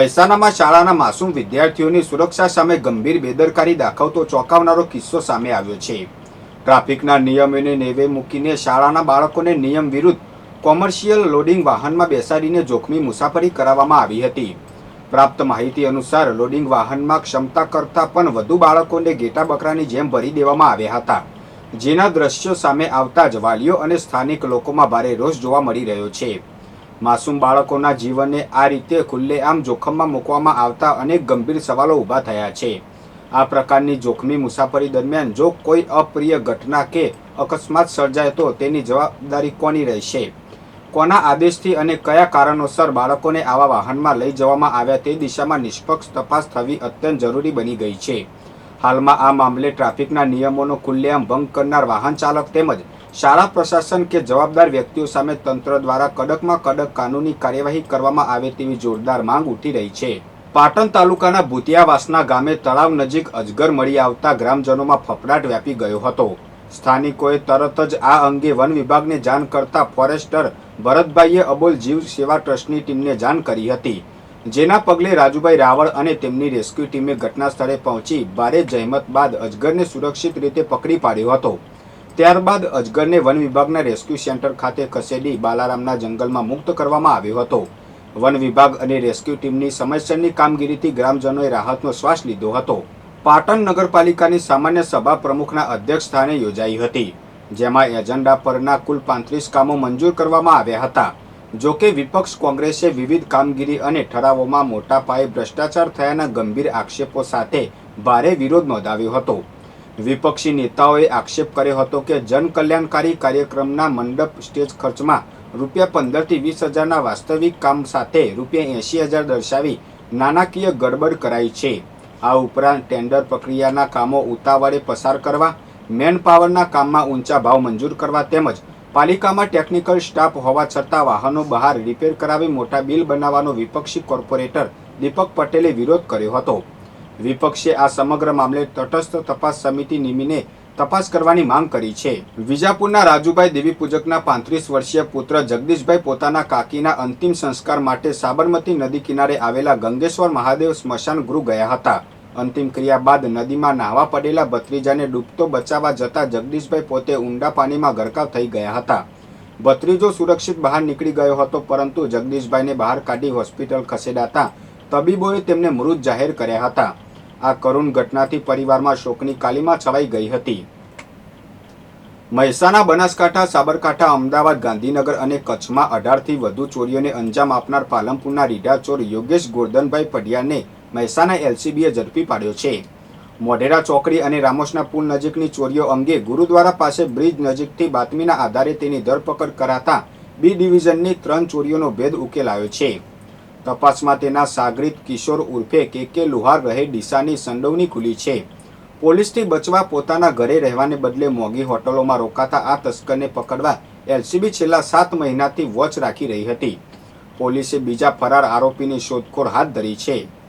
મહેસાણામાં શાળાના માસૂમ વિદ્યાર્થીઓની સુરક્ષા સામે ગંભીર બેદરકારી દાખવતો ચોંકાવનારો કિસ્સો સામે આવ્યો છે. ટ્રાફિકના નિયમોને નેવે મૂકીને શાળાના બાળકોને નિયમ વિરુદ્ધ કોમર્શિયલ લોડિંગ વાહનમાં બેસાડીને જોખમી મુસાફરી કરાવવામાં આવી હતી. પ્રાપ્ત માહિતી અનુસાર લોડિંગ વાહનમાં ક્ષમતા કરતાં પણ વધુ બાળકોને ઘેટા બકરાની જેમ ભરી દેવામાં આવ્યા હતા, જેના દ્રશ્યો સામે આવતા જ વાલીઓ અને સ્થાનિક લોકોમાં ભારે રોષ જોવા મળી રહ્યો છે. માસૂમ બાળકોના જીવનને આ રીતે ખુલ્લેઆમ જોખમમાં મૂકવામાં આવતા અનેક ગંભીર સવાલો ઊભા થયા છે. આ પ્રકારની જોખમી મુસાફરી દરમિયાન જો કોઈ અપ્રિય ઘટના કે અકસ્માત સર્જાય તો તેની જવાબદારી કોની રહેશે? કોના આદેશથી અને કયા કારણોસર બાળકોને આવા વાહનમાં લઈ જવામાં આવ્યા તે દિશામાં નિષ્પક્ષ તપાસ થવી અત્યંત જરૂરી બની ગઈ છે. હાલમાં આ મામલે ટ્રાફિકના નિયમોનો ખુલ્લેઆમ ભંગ કરનાર વાહન ચાલક તેમજ શાળા પ્રશાસન કે જવાબદાર વ્યક્તિઓ સામે તંત્ર દ્વારા કડકમાં કડક કાનૂની કાર્યવાહી કરવામાં આવે તેવી જોરદાર માંગ ઉઠી રહી છે. પાટણ તાલુકાના ભૂતિયાવાસના ગામે તળાવ નજીક અજગર મળી આવતા ગ્રામજનોમાં ફફડાટ વ્યાપી ગયો હતો. સ્થાનિકોએ તરત જ આ અંગે વન વિભાગને જાણ કરતા ફોરેસ્ટર ભરતભાઈએ અબોલ જીવ સેવા ટ્રસ્ટની ટીમને જાણ કરી હતી, જેના પગલે રાજુભાઈ રાવળ અને તેમની રેસ્ક્યુ ટીમે ઘટના સ્થળે પહોંચી ભારે જહેમત બાદ અજગરને સુરક્ષિત રીતે પકડી પાડ્યો હતો. ત્યારબાદ અજગરને વન વિભાગના રેસ્ક્યુ સેન્ટર ખાતે ખસેડી બાલારામના જંગલમાં મુક્ત કરવામાં આવ્યો હતો. વન વિભાગ અને રેસ્ક્યુ ટીમની સમયસરની કામગીરીથી ગ્રામજનોએ રાહતનો શ્વાસ લીધો હતો. પાટણ નગરપાલિકાની સામાન્ય સભા પ્રમુખના અધ્યક્ષ સ્થાને યોજાઈ હતી, જેમાં એજન્ડા પરના કુલ 35 કામો મંજૂર કરવામાં આવ્યા હતા. જોકે વિપક્ષ કોંગ્રેસે વિવિધ કામગીરી અને ઠરાવોમાં મોટા પાયે ભ્રષ્ટાચાર થયાના ગંભીર આક્ષેપો સાથે ભારે વિરોધ નોંધાવ્યો હતો. વિપક્ષી નેતાઓએ આક્ષેપ કર્યો હતો કે જનકલ્યાણકારી કાર્યક્રમના મંડપ સ્ટેજ ખર્ચમાં ₹15,000 થી 20,000ના વાસ્તવિક કામ સાથે ₹80,000 દર્શાવી નાણાકીય ગડબડ કરાઈ છે. આ ઉપરાંત ટેન્ડર પ્રક્રિયાના કામો ઉતાવળે પસાર કરવા, મેન પાવરના કામમાં ઊંચા ભાવ મંજૂર કરવા તેમજ પાલિકામાં ટેકનિકલ સ્ટાફ હોવા છતાં વાહનો બહાર રિપેર કરાવી મોટા બિલ બનાવવાનો વિપક્ષી કોર્પોરેટર દીપક પટેલે વિરોધ કર્યો હતો. વિપક્ષે આ સમગ્ર મામલે તટસ્થ તપાસ સમિતિ નિમીને તપાસ કરવાની માંગ કરી છે. વિજાપુરના રાજુભાઈ દેવીપૂજકના 35 વર્ષીય પુત્ર જગદીશભાઈ પોતાના કાકીના અંતિમ સંસ્કાર માટે સાબરમતી નદી કિનારે આવેલા ગંગેશ્વર મહાદેવ સ્મશાન ગૃહ ગયા હતા. અંતિમ ક્રિયા બાદ નદીમાં નાહવા પડેલા ભત્રીજાને ડૂબતો બચાવવા જતા જગદીશભાઈ પોતે ઊંડા પાણીમાં ગરકાવ થઈ ગયા હતા. ભત્રીજો સુરક્ષિત બહાર નીકળી ગયો હતો, પરંતુ જગદીશભાઈને બહાર કાઢી હોસ્પિટલ ખસેડાતા તબીબોએ તેમને મૃત જાહેર કર્યા હતા. આ કરુણ ઘટનાથી પરિવારમાં શોકની કાલીમાં છવાઈ ગઈ હતી. મહેસાણા, બનાસકાંઠા, સાબરકાંઠા, અમદાવાદ, ગાંધીનગર અને કચ્છમાં 18થી વધુ ચોરીઓને અંજામ આપનાર પાલનપુરના રીઢા ચોર યોગેશ ગોરધનભાઈ પઢિયાને મહેસાણા એલસીબીએ ઝડપી પાડ્યો છે. મોઢેરા ચોકડી અને રામોસના પુલ નજીકની ચોરીઓ અંગે ગુરુદ્વારા પાસે બ્રિજ નજીકથી બાતમીના આધારે તેની ધરપકડ કરાતા બી ડિવિઝનની 3 ચોરીઓનો ભેદ ઉકેલાયો છે. તપાસમાં તેના સાગરીત કિશોર ઉર્ફે કે લુહાર રહે ડીસાની સંડોવણી ખુલી છે. પોલીસથી બચવા પોતાના ઘરે રહેવાને બદલે મોંઘી હોટલોમાં રોકાતા આ તસ્કરને પકડવા એલસીબી છેલ્લા 7 મહિનાથી વોચ રાખી રહી હતી. પોલીસે બીજા ફરાર આરોપીની શોધખોળ હાથ ધરી છે.